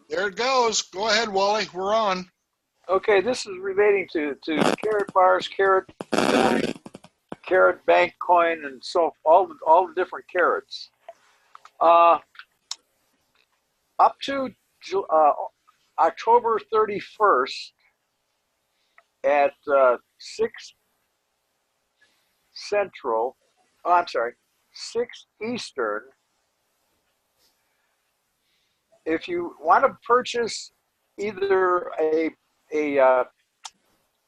There it goes. Go ahead, Wally. We're on. Okay, this is relating to carrot bars, carrot coin, carrot bank coin, and so all the different carrots. Uh, Up to October 31st at 6 Central, oh, I'm sorry, 6 Eastern, if you want to purchase either a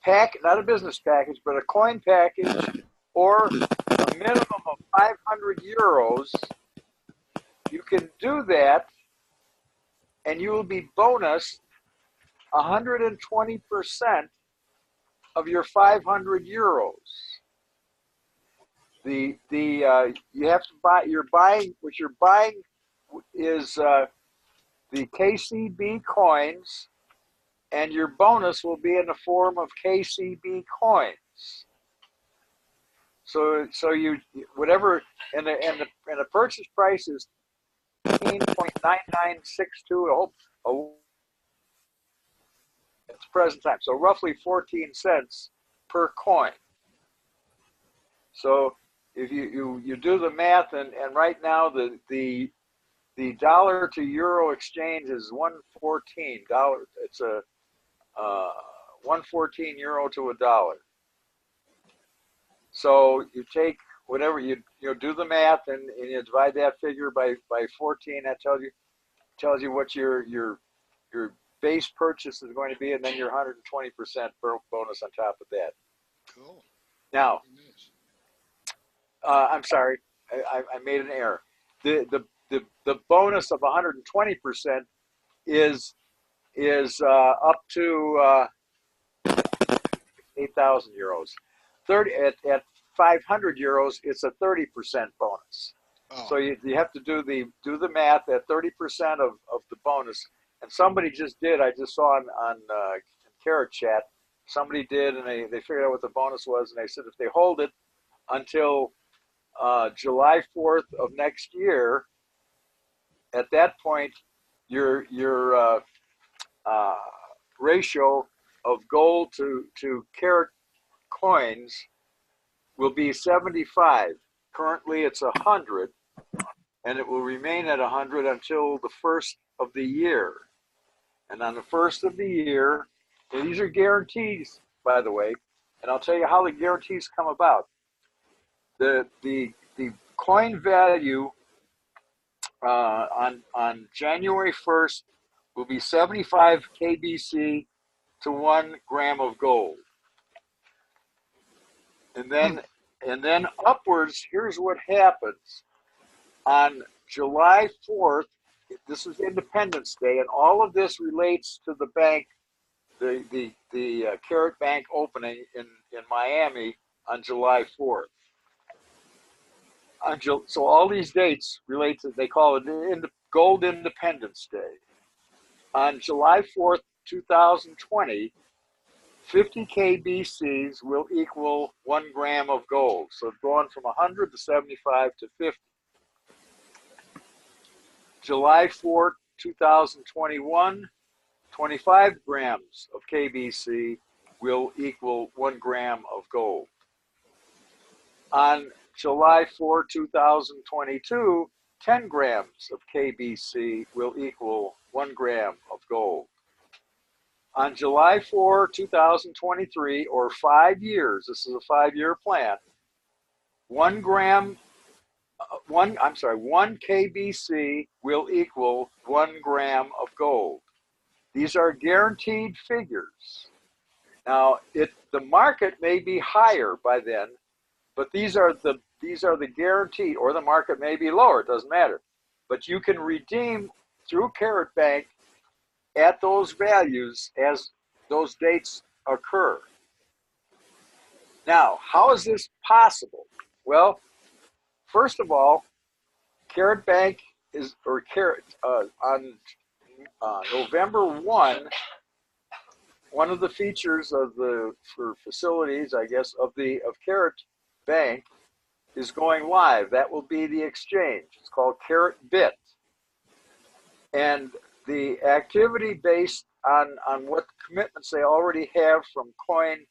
pack, not a business package, but a coin package, or a minimum of 500 euros, you can do that, and you will be bonused 120% of your 500 euros. The you have to buy. You're buying what you're buying is the KCB coins, and your bonus will be in the form of KCB coins. So you whatever, and the purchase price is 15.9962 at the present time. So roughly 14 cents per coin. So if you do the math, and right now the dollar to euro exchange is 114 dollar. It's a 114 euro to a dollar. So you take whatever you do the math, and you divide that figure by 14. That tells you what your base purchase is going to be, and then your 120% bonus on top of that. Cool. Now, Very nice. I'm sorry, I made an error. The bonus of 120% is up to 8,000 euros. 30 at 500 euros, it's a 30% bonus. Oh, So you have to do the math at 30% of the bonus. And somebody just did. I just saw on Carrot Chat. Somebody did, and they figured out what the bonus was, and they said if they hold it until July 4th of next year, at that point, your uh, ratio of gold to carat coins will be 75. Currently, it's 100, and it will remain at 100 until the first of the year. And on the first of the year, and these are guarantees, by the way, and I'll tell you how the guarantees come about. The coin value on January 1st will be 75 KBC to 1 gram of gold. And hmm. then upwards, here's what happens. On July 4th, this is Independence Day, and all of this relates to the bank, the Carrot Bank opening in Miami on July 4th. So all these dates relate to, they call it Gold Independence Day. On July 4th, 2020, 50 KBCs will equal 1 gram of gold. So going from 100 to 75 to 50. July 4th, 2021, 25 grams of KBC will equal 1 gram of gold. On July 4, 2022, 10 grams of KBC will equal 1 gram of gold. On July 4, 2023, or 5 years, this is a 5-year plan, 1 gram, one KBC will equal 1 gram of gold. These are guaranteed figures. Now, the market may be higher by then, but these are the guaranteed, or the market may be lower. It doesn't matter. But you can redeem through Carrot Bank at those values as those dates occur. Now, how is this possible? Well, first of all, Carrot Bank on November 1, one of the features for facilities, I guess, of Carrot Bank is going live. That will be the exchange. It's called Carrot Bit. And the activity based on what commitments they already have from coin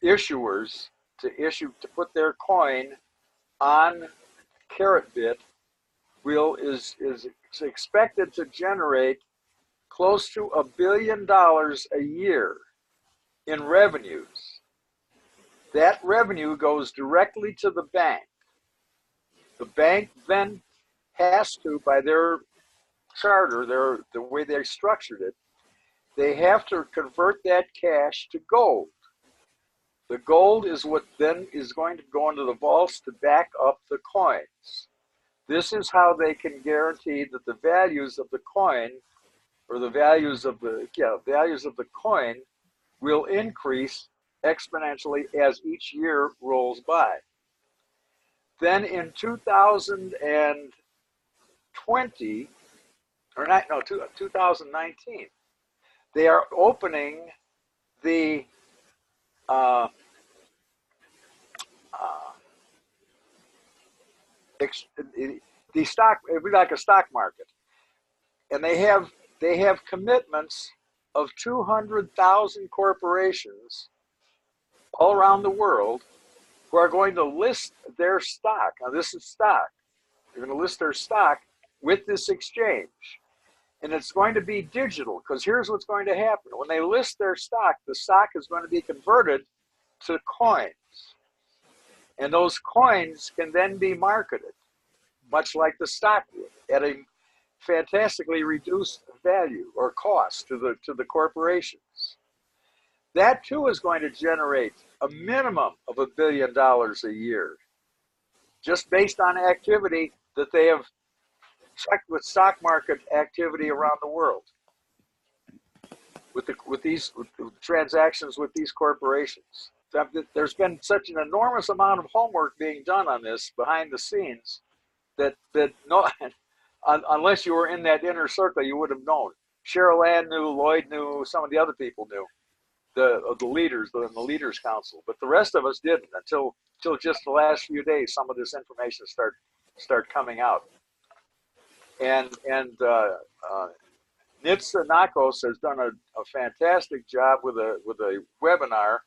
issuers to put their coin on Carrotbit is expected to generate close to $1 billion a year in revenues. That revenue goes directly to the bank. The bank then has to, by their charter, the way they structured it, they have to convert that cash to gold. The gold is what then is going to go into the vaults to back up the coins. This is how they can guarantee that the values of the coin, or the values of the coin, will increase exponentially as each year rolls by. Then in 2020, 2019, they are opening the stock. It'd be like a stock market, and they have commitments of 200,000 corporations all around the world who are going to list their stock. Now, this is stock. They're going to list their stock with this exchange. And it's going to be digital, because here's what's going to happen. When they list their stock, the stock is going to be converted to coins. And those coins can then be marketed, much like the stock would, at a fantastically reduced value or cost to the corporations. That too is going to generate a minimum of $1 billion a year, just based on activity that they have checked with stock market activity around the world, with transactions with these corporations. There's been such an enormous amount of homework being done on this behind the scenes that no, unless you were in that inner circle, you would have known. Cheryl Ann knew, Lloyd knew, some of the other people knew, the leaders in the Leaders Council, but the rest of us didn't until just the last few days. Some of this information start coming out, and Nitsa Nakos has done a fantastic job with a webinar.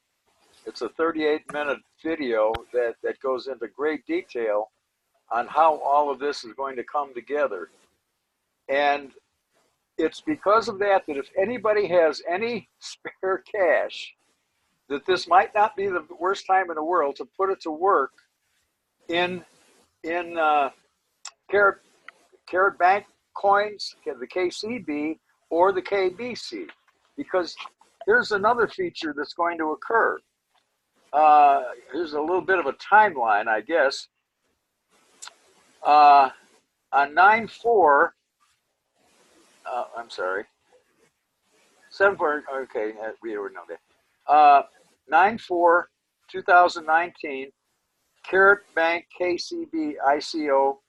It's a 38-minute video that goes into great detail on how all of this is going to come together. And it's because of that if anybody has any spare cash, that this might not be the worst time in the world to put it to work in Carrot Bank coins, the KCB or the KBC, because here's another feature that's going to occur. Here's a little bit of a timeline, I guess. On 9/4, I'm sorry, 7/4. Okay, we already know that. 9/4/2019, Carrot Bank KCB ICO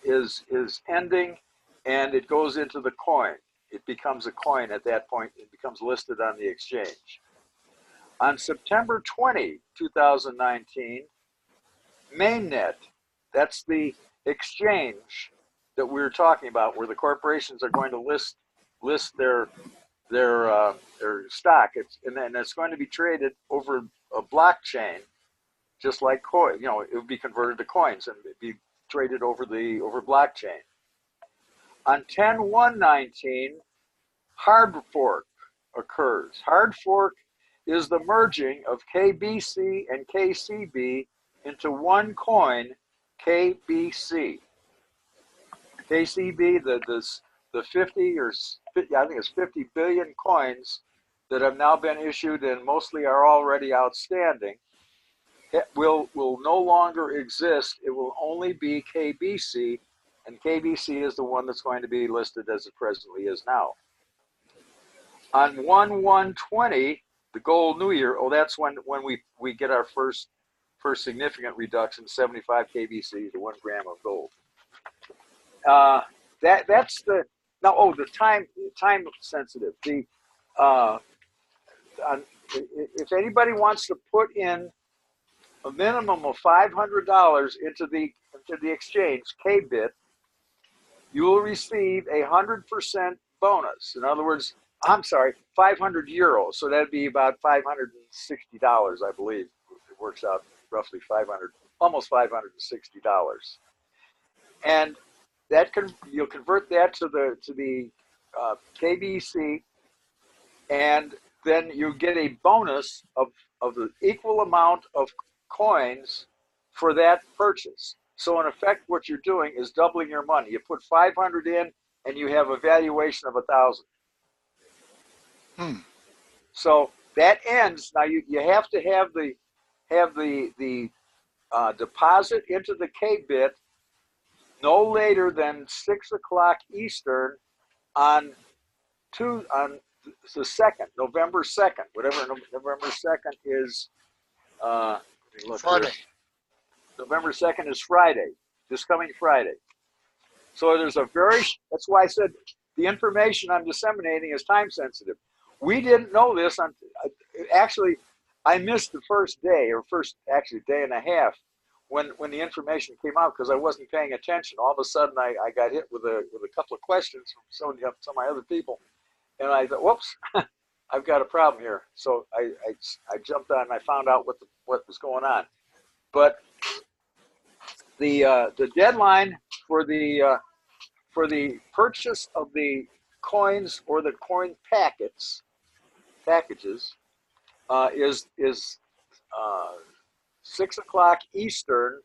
is ending, and it goes into the coin. It becomes a coin at that point. It becomes listed on the exchange. On September 20, 2019, Mainnet, that's the exchange that we were talking about, where the corporations are going to list their stock. And it's going to be traded over a blockchain, just like coin. You know, it would be converted to coins and it'd be traded over blockchain. On 10/1/19, hard fork occurs. Hard fork is the merging of KBC and KCB into one coin, KBC. KCB, the 50 or I think it's 50 billion coins that have now been issued and mostly are already outstanding, it will no longer exist. It will only be KBC, and KBC is the one that's going to be listed as it presently is now. On 1/1/20, the gold new year, that's when we get our first significant reduction, 75 KBC to 1 gram of gold. That's the time sensitive. If anybody wants to put in a minimum of $500 into the exchange, KBit, you will receive 100% bonus. In other words, I'm sorry, 500 euros. So that'd be about $560, I believe. It works out roughly 500, almost $560. And that you'll convert that to the KBC, and then you get a bonus of the equal amount of coins for that purchase. So in effect, what you're doing is doubling your money. You put 500 in, and you have a valuation of 1,000. So that ends. Now you have to have the deposit into the K-bit no later than 6 o'clock Eastern on the 2nd, November 2nd, whatever November 2nd is. Friday. November 2nd is Friday, this coming Friday. So there's that's why I said the information I'm disseminating is time sensitive. We didn't know this. Actually, I missed the first day, or actually day and a half, when the information came out, because I wasn't paying attention. All of a sudden, I got hit with a couple of questions from some of my other people, and I thought, whoops, I've got a problem here. So I jumped on and I found out what was going on. But the deadline for the purchase of the coins or the coin packages is 6 o'clock Eastern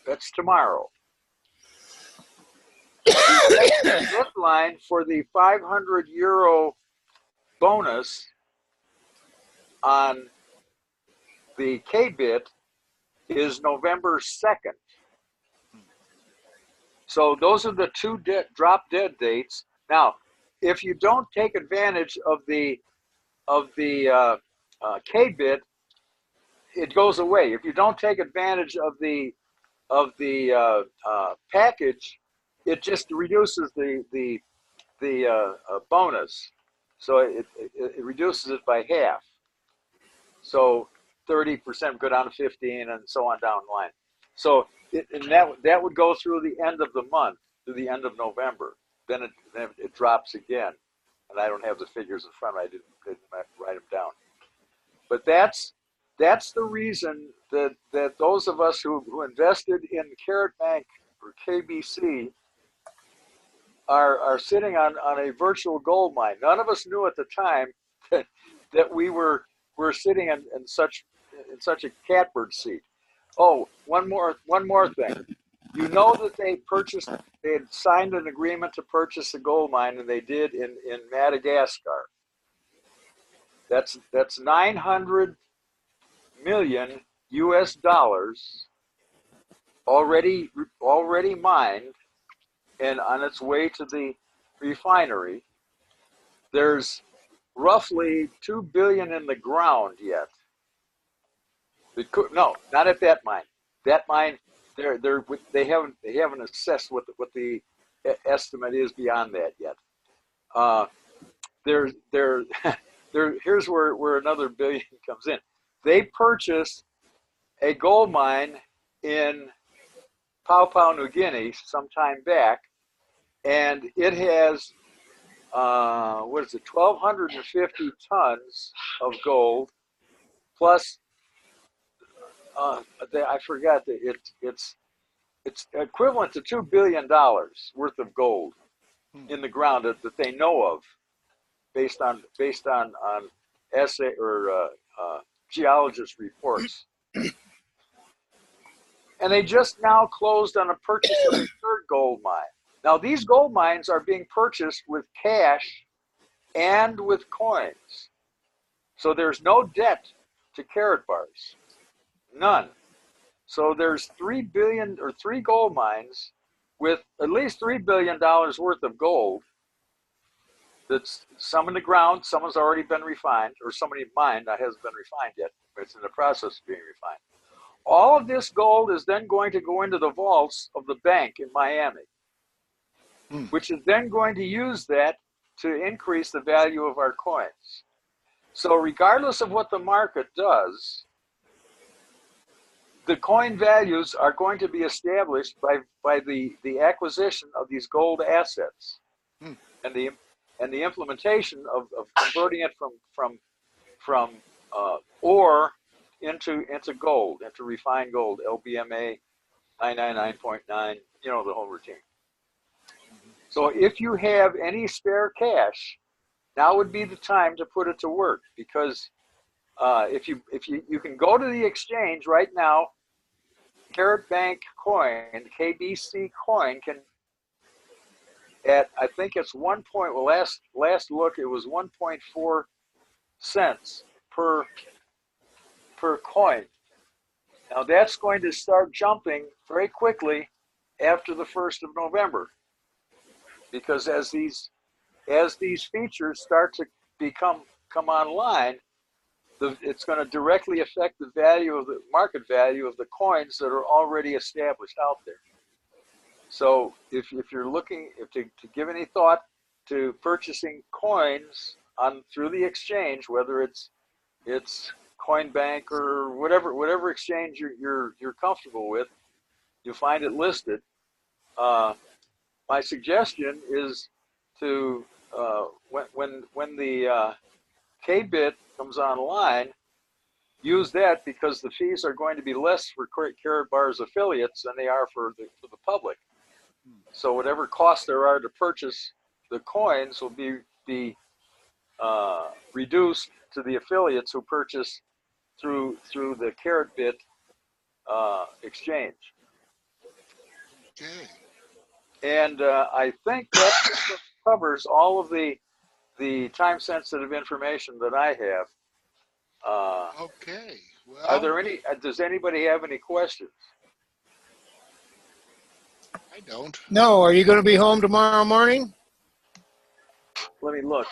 that's tomorrow. The deadline for the 500 euro bonus on the K-bit is November 2nd. So those are the two drop dead dates. Now, if you don't take advantage of the K-bit, it goes away. If you don't take advantage of the package, it just reduces the bonus. So it reduces it by half. So 30% go down to 15, and so on down the line. So that would go through the end of the month, through the end of November. Then it drops again, and I don't have the figures in front. I didn't write them down. But that's the reason that those of us who invested in Carrot Bank or KBC are sitting on a virtual gold mine. None of us knew at the time that we were sitting in such a catbird seat. Oh, one more thing. You know that they had signed an agreement to purchase a gold mine, and they did in Madagascar. That's 900 million US dollars already mined and on its way to the refinery. There's roughly 2 billion in the ground yet. No, not at that mine. That mine, they haven't assessed what the estimate is beyond that yet. Here's where another billion comes in. They purchased a gold mine in Papua New Guinea some time back, and it has 1,250 tons of gold, plus I forgot that it's equivalent to $2 billion worth of gold in the ground that they know of, based on essay or geologist reports. And they just now closed on a purchase of a third gold mine. Now, these gold mines are being purchased with cash and with coins. So there's no debt to Carrot Bars. None. So there's 3 gold mines with at least $3 billion worth of gold. That's some in the ground, some has already been refined, or somebody mined that hasn't been refined yet, but it's in the process of being refined. All of this gold is then going to go into the vaults of the bank in Miami, which is then going to use that to increase the value of our coins. So regardless of what the market does, the coin values are going to be established by the acquisition of these gold assets Hmm. and the implementation of converting it from ore into gold, into refined gold, LBMA 999.9, you know, the whole routine. So if you have any spare cash, now would be the time to put it to work, because if you can go to the exchange right now, Carrot Bank coin, KBC coin, can at, I think it's 1 point, well, last look it was 1.4 cents per coin. Now that's going to start jumping very quickly after the 1st of November, because as these features start to come online, it's going to directly affect the value of the market value of the coins that are already established out there. So if you're looking to give any thought to purchasing coins through the exchange, whether it's Coinbank or whatever exchange you're comfortable with, you'll find it listed. My suggestion is to when the KBit comes online, use that, because the fees are going to be less for Karatbar's affiliates than they are for the public. So whatever costs there are to purchase the coins will be reduced to the affiliates who purchase through the Karatbit exchange. Okay. And I think that covers all of the time-sensitive information that I have. Okay. Well, Are there any? Does anybody have any questions? I don't. No, are you going to be home tomorrow morning? Let me look.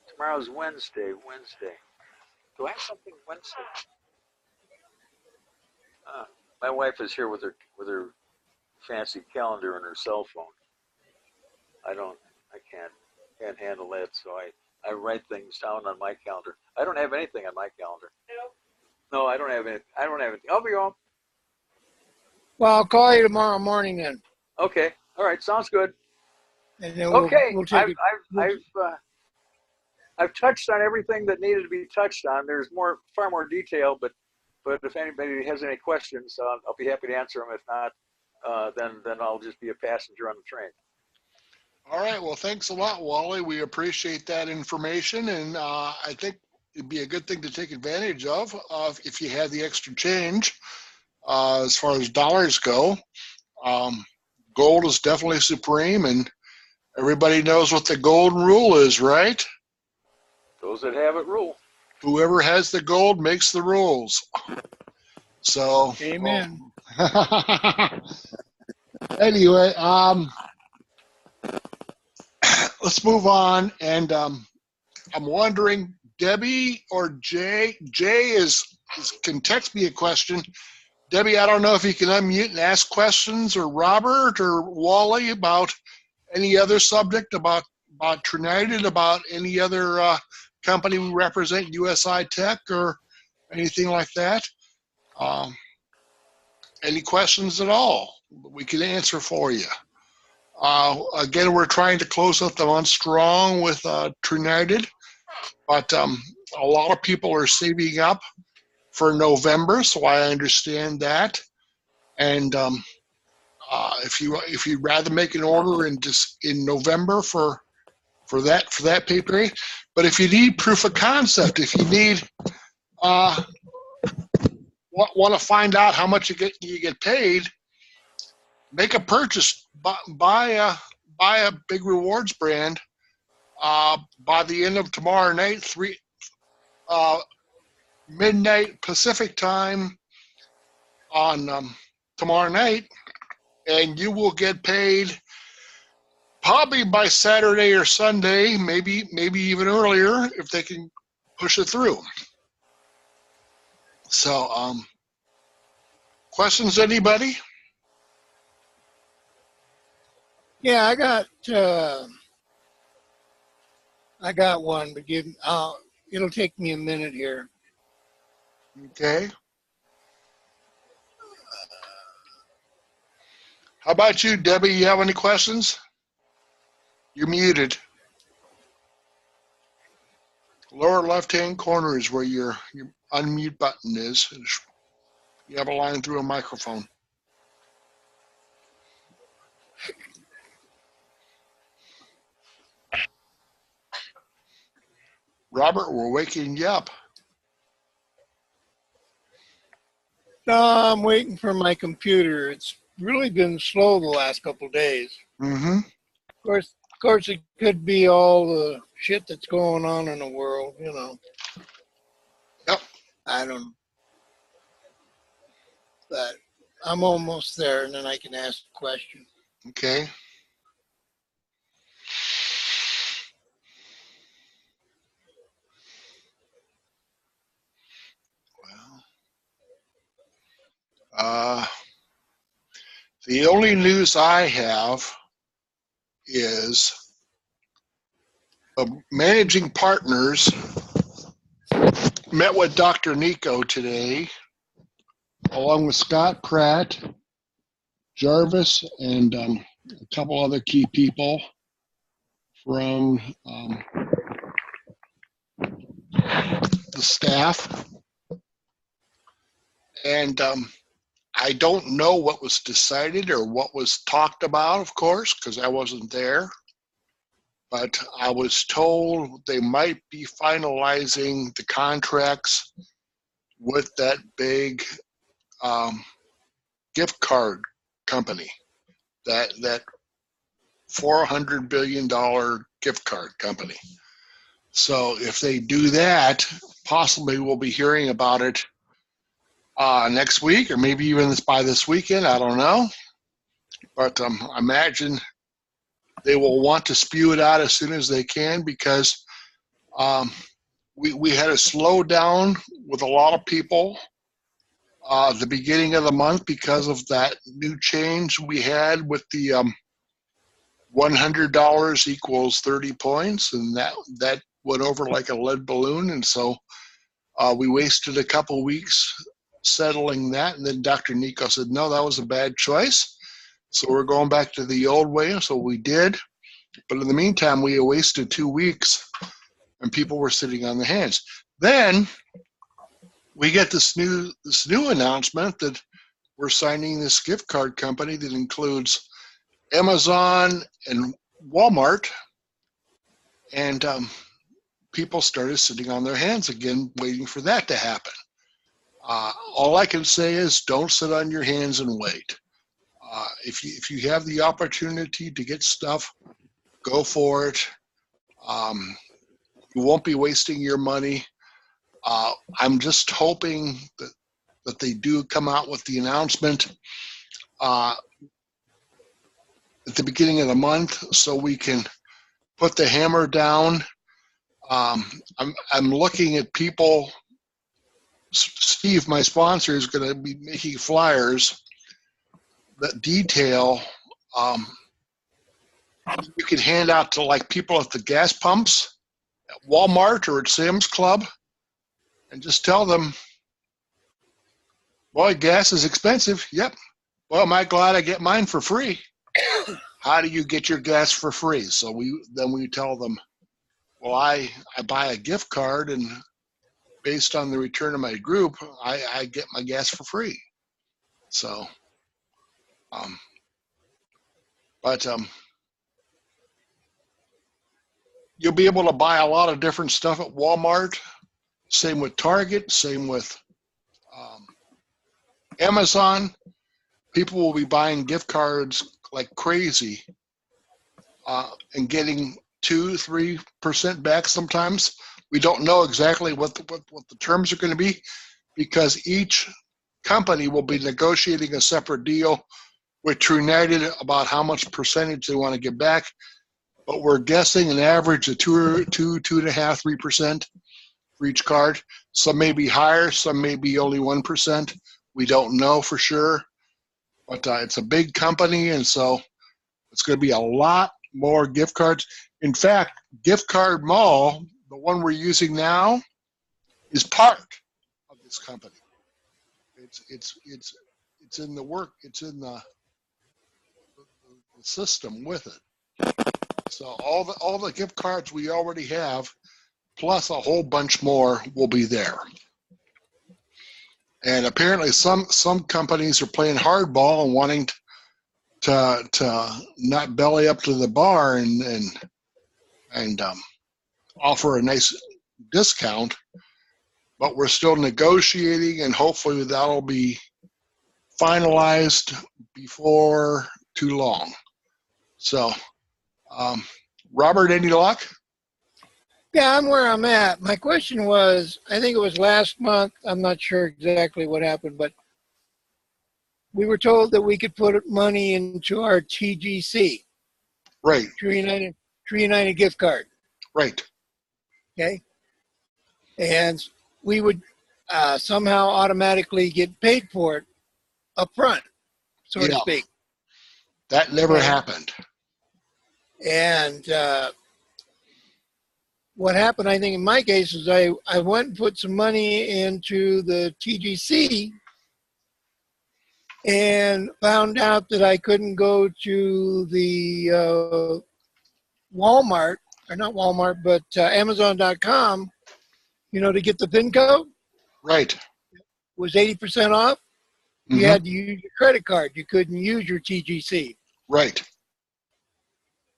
Tomorrow's Wednesday. Do I have something Wednesday? My wife is here with her fancy calendar and her cell phone. I can't handle that, so I write things down on my calendar. I don't have anything on my calendar. No, I don't have anything. I'll be home. Well, I'll call you tomorrow morning then. Okay. All right. Sounds good. And then Okay. we'll take it. I've touched on everything that needed to be touched on. There's far more detail, but if anybody has any questions, I'll be happy to answer them. If not, then I'll just be a passenger on the train. All right. Well, thanks a lot, Wally. We appreciate that information, and I think it'd be a good thing to take advantage of if you have the extra change. As far as dollars go, gold is definitely supreme, and everybody knows what the golden rule is, right? Those that have it rule. Whoever has the gold makes the rules. So, Amen. Anyway, let's move on. And I'm wondering, Debbie or Jay? Jay can text me a question. Debbie, I don't know if you can unmute and ask questions, or Robert or Wally about any other subject, about Trinidad, about any other company we represent, USI Tech or anything like that. Any questions at all we can answer for you. Again, we're trying to close out the month strong with Trinidad, but a lot of people are saving up for November, so I understand that. And if you'd rather make an order in November for that pay period, but if you need proof of concept, if you need want to find out how much you get paid, make a purchase, buy a big rewards brand by the end of tomorrow night, midnight Pacific time on tomorrow night, and you will get paid probably by Saturday or Sunday, maybe even earlier if they can push it through. So, questions, anybody? Yeah, I got one, but it'll take me a minute here. Okay. How about you, Debbie? You have any questions? You're muted. Lower left-hand corner is where your unmute button is. You have a line through a microphone. Robert, we're waking you up. No, I'm waiting for my computer. It's really been slow the last couple of days. Mm-hmm. Of course, it could be all the shit that's going on in the world, you know. Yep. I don't know. But I'm almost there, and then I can ask a question. Okay. Well, the only news I have is managing partners met with Dr. Nico today, along with Scott Pratt, Jarvis, and a couple other key people from the staff. And I don't know what was decided or what was talked about, of course, because I wasn't there. But I was told they might be finalizing the contracts with that big gift card company, that $400 billion gift card company. So if they do that, possibly we'll be hearing about it next week, or maybe even by this weekend. I don't know. But I imagine they will want to spew it out as soon as they can, because we had a slowdown with a lot of people at the beginning of the month because of that new change we had with the $100 equals 30 points, and that went over like a lead balloon. And so we wasted a couple weeks settling that, and then Dr. Nico said, no, that was a bad choice. So we're going back to the old way. So we did. But in the meantime, we wasted 2 weeks, and people were sitting on their hands. Then we get this new announcement that we're signing this gift card company that includes Amazon and Walmart, and people started sitting on their hands again, waiting for that to happen. All I can say is don't sit on your hands and wait. If you have the opportunity to get stuff, go for it. You won't be wasting your money. I'm just hoping that they do come out with the announcement at the beginning of the month so we can put the hammer down. I'm looking at people. Steve, my sponsor, is going to be making flyers that detail. You can hand out to like people at the gas pumps at Walmart or at Sam's Club, and just tell them, boy, gas is expensive. Yep. Well, am I glad I get mine for free? How do you get your gas for free? So we tell them, well, I buy a gift card, and based on the return of my group, I get my gas for free. So, but you'll be able to buy a lot of different stuff at Walmart. Same with Target. Same with Amazon. People will be buying gift cards like crazy and getting 2-3% back sometimes. We don't know exactly what the terms are going to be, because each company will be negotiating a separate deal with TrueNited about how much percentage they want to get back. But we're guessing an average of 2.5%, 3% for each card. Some may be higher, some may be only 1%. We don't know for sure. But it's a big company, and so it's going to be a lot more gift cards. In fact, Gift Card Mall, the one we're using now, is part of this this company. It's in the work. It's in the system with it. So all the gift cards we already have, plus a whole bunch more, will be there. And apparently, some companies are playing hardball and wanting to not belly up to the bar and offer a nice discount. But we're still negotiating, and hopefully that'll be finalized before too long. So, Robert, any luck? Yeah, I'm where I'm at. My question was, I think it was last month. I'm not sure exactly what happened, but we were told that we could put money into our TGC, Right, Tree United gift card. right. Okay, and we would somehow automatically get paid for it up front, so to Yeah. speak. That never Okay. happened. And what happened, I think, in my case, is I went and put some money into the TGC and found out that I couldn't go to the Walmart, or not Walmart, but Amazon.com, to get the PIN code. Right. Was 80% off. You Mhm. had to use your credit card. You couldn't use your TGC. Right.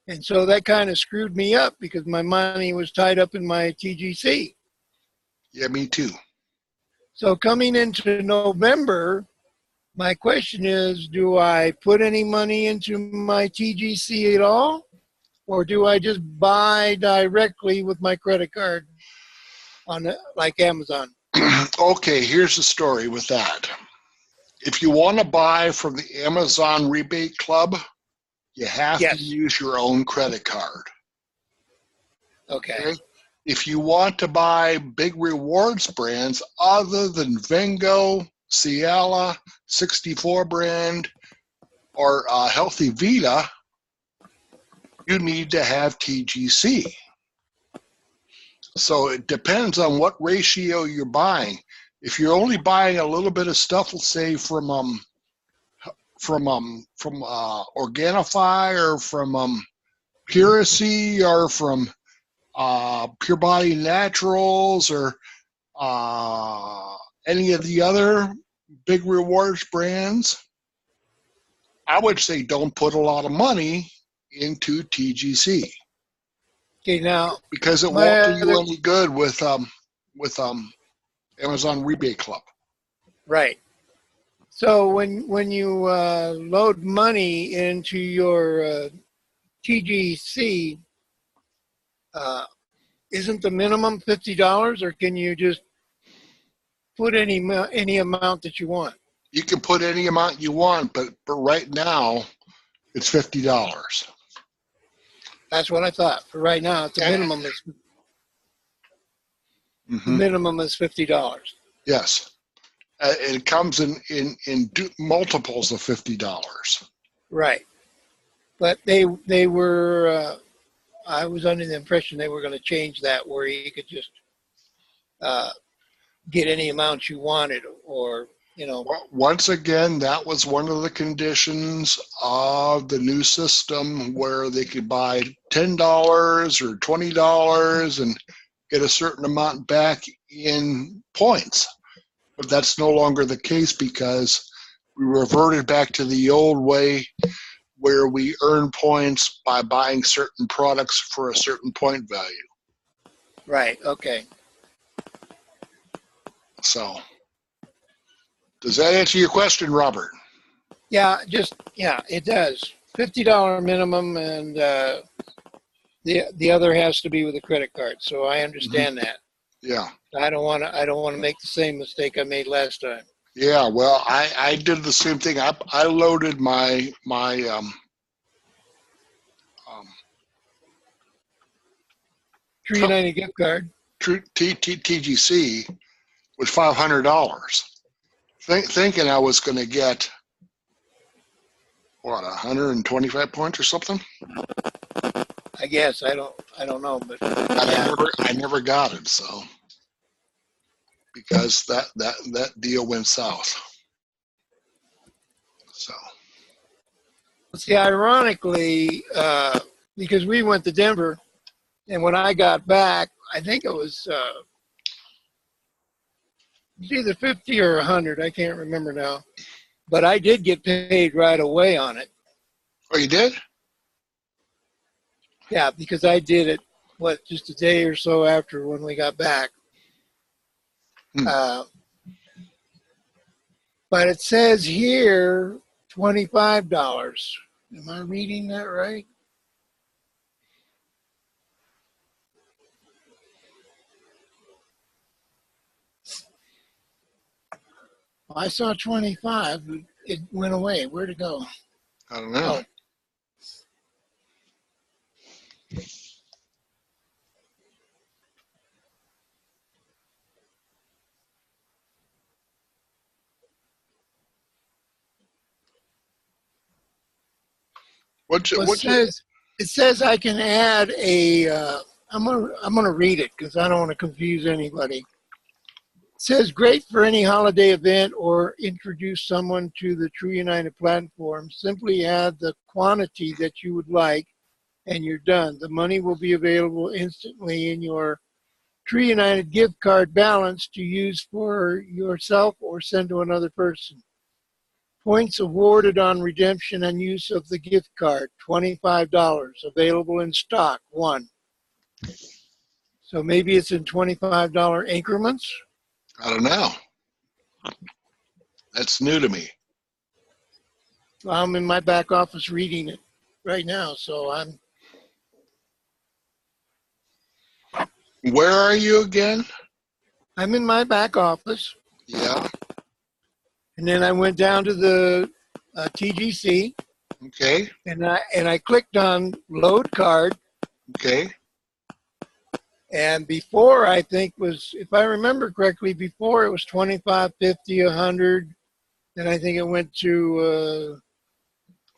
And so that kind of screwed me up because my money was tied up in my TGC. Yeah, me too. So coming into November, my question is, do I put any money into my TGC at all? Or do I just buy directly with my credit card on like Amazon? Okay, here's the story with that. If you want to buy from the Amazon Rebate Club, you have Yes. to use your own credit card. Okay. Okay? If you want to buy big rewards brands other than Vengo, Ciala, 64 brand, or Healthy Vita, you need to have TGC. So it depends on what ratio you're buying. If you're only buying a little bit of stuff, let's say from Organifi or from Puracy or from Pure Body Naturals or any of the other big rewards brands, I would say don't put a lot of money into TGC Okay, now, because it my won't do you other- any good with Amazon Rebate Club. right. So when you load money into your TGC, isn't the minimum $50, or can you just put any amount that you want? You can put any amount you want, but right now it's $50. That's what I thought. For right now, the minimum is $50. Yes, it comes in multiples of $50. Right. But they were. I was under the impression they were going to change that, where you could just get any amount you wanted, or Once again, that was one of the conditions of the new system, where they could buy $10 or $20 and get a certain amount back in points. But that's no longer the case because we reverted back to the old way where we earn points by buying certain products for a certain point value. Right. Okay. So, does that answer your question, Robert? Yeah. It does. $50 minimum, and the other has to be with a credit card. So I understand that. Yeah. I don't want to make the same mistake I made last time. Yeah, well, I did the same thing. I loaded my Tree United gift card. TGC with $500, thinking I was going to get 125 points or something. I guess I don't know, but I never got it. So because that deal went south. So See, ironically, because we went to Denver, and when I got back, I think it was either 50 or 100. I can't remember now. But I did get paid right away on it. oh, you did? Yeah, because I did it, just a day or so after when we got back. Hmm. But it says here $25. Am I reading that right? I saw 25. It went away. Where'd it go? I don't know. Oh. It says I can add a. I'm gonna read it because I don't want to confuse anybody. It says great for any holiday event or introduce someone to the True United platform. Simply add the quantity that you would like, and you're done. The money will be available instantly in your True United gift card balance to use for yourself or send to another person. Points awarded on redemption and use of the gift card, $25. Available in stock, 1. So maybe it's in $25 increments? I don't know. That's new to me. Well, I'm in my back office reading it right now, so Where are you again? I'm in my back office. Yeah. And then I went down to the TGC, Okay. and I clicked on load card. Okay. And before, I think was, if I remember correctly, before it was 25, 50, 100. Then I think it went to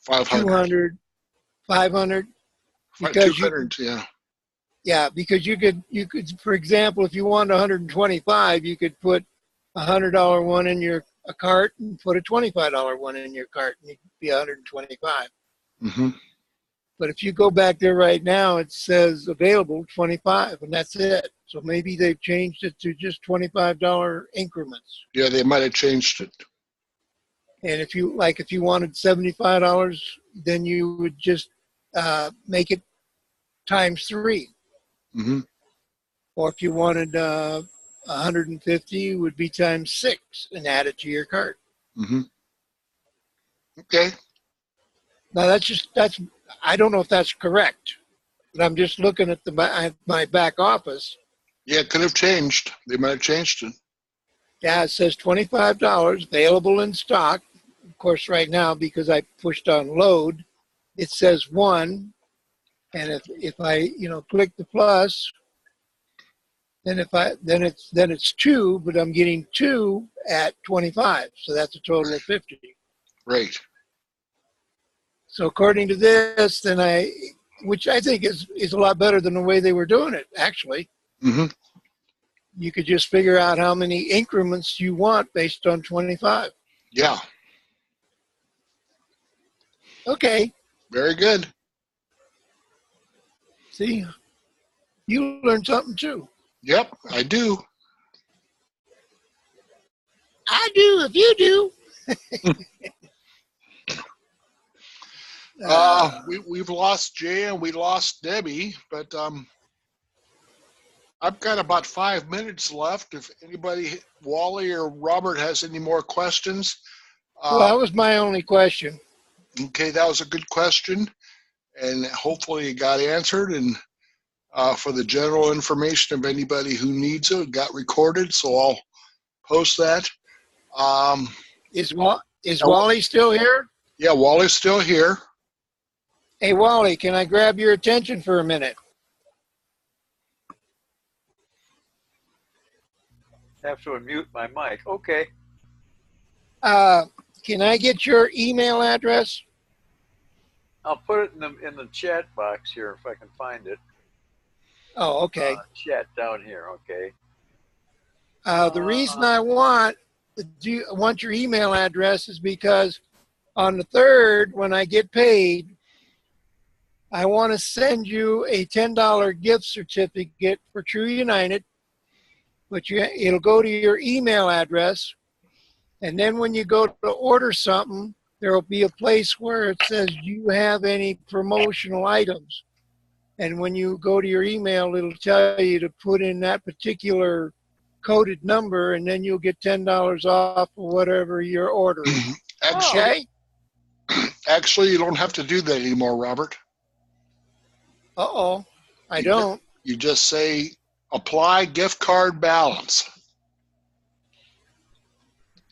500. 200, 500. Because 200, yeah. Yeah, because you could, for example, if you wanted 125, you could put $100 one in your cart and put a $25 one in your cart, and it could be 125. Mm-hmm. But if you go back there right now, it says available 25, and that's it. So maybe they've changed it to just $25 increments. Yeah, they might have changed it. And if you wanted $75, then you would just make it times 3. Mm-hmm. Or if you wanted 150, would be times 6 and add it to your cart. Mm-hmm. Okay. Now that's I don't know if that's correct, but I'm just looking at my back office. Yeah, it could have changed. They might have changed it. Yeah, it says $25 available in stock. Of course, right now, because I pushed on load, it says 1. And if I click the plus, then it's 2, but I'm getting 2 at 25, so that's a total of 50. Right. So according to this, which I think is a lot better than the way they were doing it, actually. Mm-hmm. You could just figure out how many increments you want based on 25. Yeah. Okay. Very good. See, you learned something too. Yep, I do. I do if you do. We've lost Jay and we lost Debbie, but I've got about 5 minutes left. If anybody, Wally or Robert, has any more questions. Well, that was my only question. Okay, that was a good question, and hopefully it got answered. And for the general information of anybody who needs it, it got recorded, so I'll post that. Is Wally still here? Yeah, Wally's still here. Hey, Wally, can I grab your attention for a minute? I have to unmute my mic. Okay. Can I get your email address? I'll put it in the chat box here if I can find it. Oh, okay. Chat down here. Okay. The reason I want your email address is because on the 3rd, when I get paid, I want to send you a $10 gift certificate for True United, but it'll go to your email address. And then when you go to order something, there will be a place where it says, do you have any promotional items? And when you go to your email, it'll tell you to put in that particular coded number, and then you'll get $10 off of whatever you're ordering. Okay? Actually, you don't have to do that anymore, Robert. Uh-oh. I don't. You just say, apply gift card balance.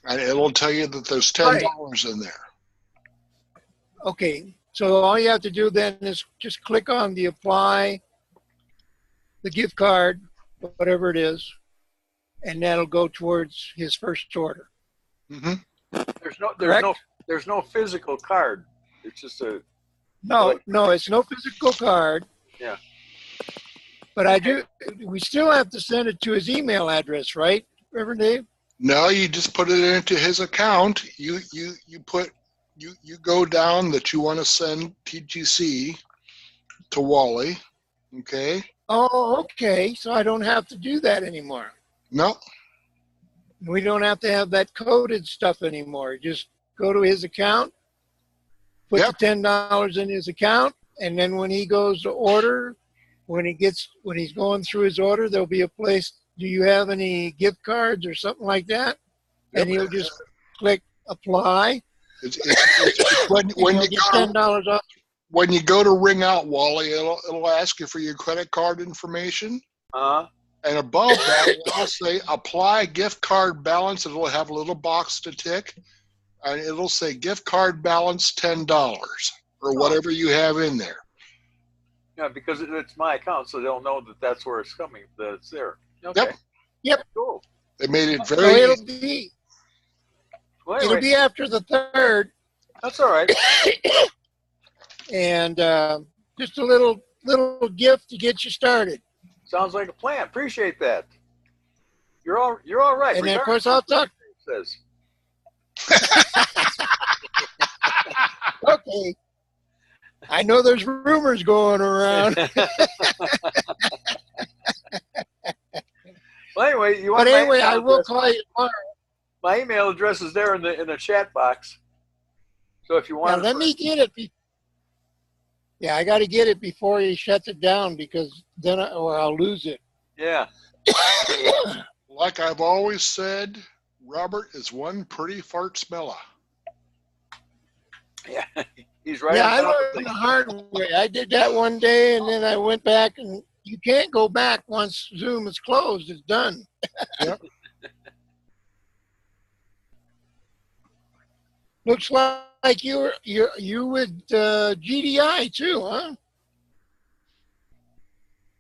And it'll tell you that there's $10 in there. Okay. So all you have to do then is just click on the apply, the gift card, whatever it is, and that'll go towards his first order. Mm-hmm. There's no physical card. It's just a no, it's no physical card. Yeah. But we still have to send it to his email address, right, Reverend Dave? No, you just put it into his account. You go down that you want to send TGC to Wally. Okay. Oh, okay. So I don't have to do that anymore. No. We don't have to have that coded stuff anymore. Just go to his account, put the $10 in his account, and then when he goes to order, when he's going through his order, there'll be a place. Do you have any gift cards or something like that? And he'll just click apply. When you get $10 off. When you go to ring out Wally, it'll ask you for your credit card information. And above that, it'll say apply gift card balance. It'll have a little box to tick. And it'll say gift card balance $10 or whatever you have in there. Yeah, because it's my account, so they'll know that that's where it's coming, that it's there. Okay. Yep. Cool. They made it So very it'll be after the 3rd. That's all right. And just a little gift to get you started. Sounds like a plan. Appreciate that. You're all right. And then, of course, I'll talk. Says. Okay. I know there's rumors going around. Well, anyway, I will call you tomorrow. My email address is there in the chat box. So if you want, let me get it. I got to get it before he shuts it down because then I'll lose it. Yeah. Like I've always said, Robert is one pretty fart smeller. Yeah, he's right. Yeah, I learned the hard way. I did that one day, and then I went back, and you can't go back once Zoom is closed. It's done. Yep. Looks like you with GDI too, huh?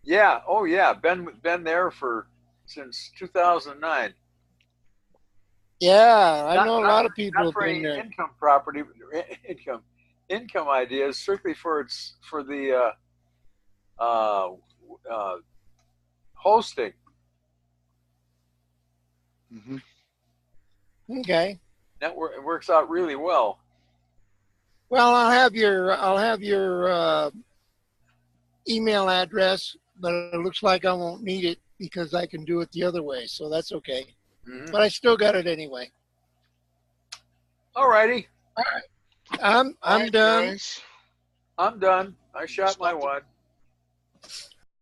Yeah. Oh, yeah. Been there since 2009. Yeah, I know a lot of people not have for been any there. income ideas, strictly for the hosting. Mm-hmm. Okay. It works out really well. Well, I'll have your email address, but it looks like I won't need it because I can do it the other way, so that's okay. Mm-hmm. But I still got it anyway. All righty. All right. I'm done. Guys. I'm done. I shot my one.